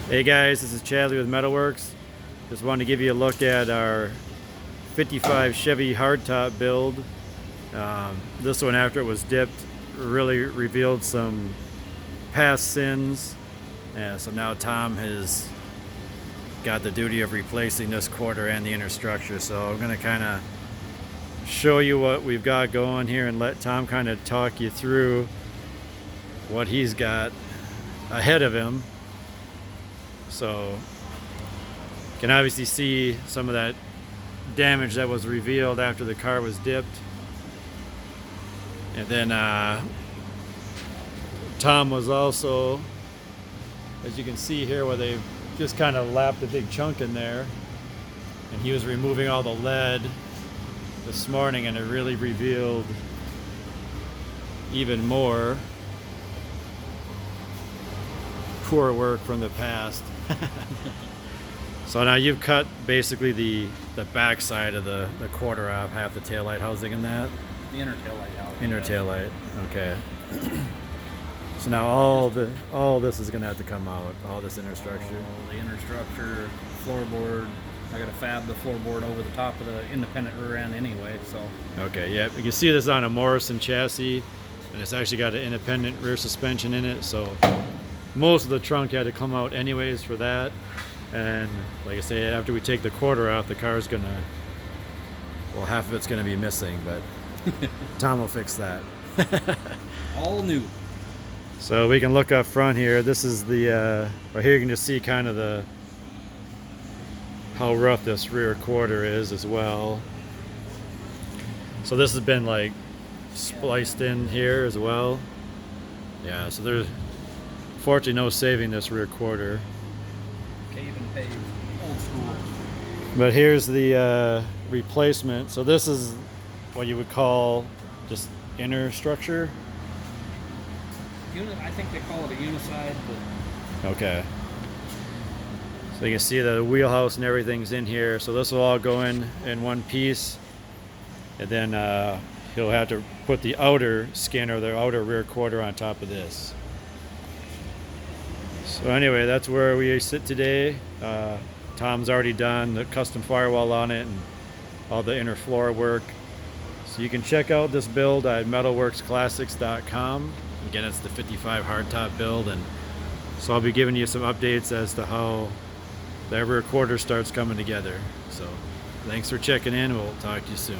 Hey guys, this is Chadley with MetalWorks. Just wanted to give you a look at our 55 Chevy hardtop build. This one, after it was dipped, really revealed some past sins. So now Tom has got the duty of replacing this quarter and the inner structure. So I'm going to kind of show you what we've got going here and let Tom kind of talk you through what he's got ahead of him. So you can obviously see some of that damage that was revealed after the car was dipped. And then Tom was also, as you can see here, where they just kind of lapped a big chunk in there, and he was removing all the lead this morning, and it really revealed even more poor work from the past. So now you've cut basically the back side of the quarter off, half the taillight housing and that. The inner taillight housing. Inner taillight. Okay. So now all this is gonna have to come out. All this inner structure. The inner structure, floorboard. I got to fab the floorboard over the top of the independent rear end anyway. So. Okay. Yeah. You can see this on a Morrison chassis, and it's actually got an independent rear suspension in it. So most of the trunk had to come out anyways for that. And like I say, after we take the quarter off, the car's gonna, well, half of it's gonna be missing, but Tom will fix that. All new. So we can look up front here. This is the, right here you can just see kind of how rough this rear quarter is as well. So this has been like spliced in here as well. Yeah, so there's fortunately no saving this rear quarter. Cave and pave, old school. But here's the replacement. So this is what you would call just inner structure. I think they call it a uniside, but okay. So you can see the wheelhouse and everything's in here. So this will all go in one piece, and then he'll have to put the outer skin or the outer rear quarter on top of this. So anyway, that's where we sit today. Tom's already done the custom firewall on it and all the inner floor work. So you can check out this build at metalworksclassics.com. Again, it's the 55 hardtop build, and so I'll be giving you some updates as to how the rear quarter starts coming together. So thanks for checking in. We'll talk to you soon.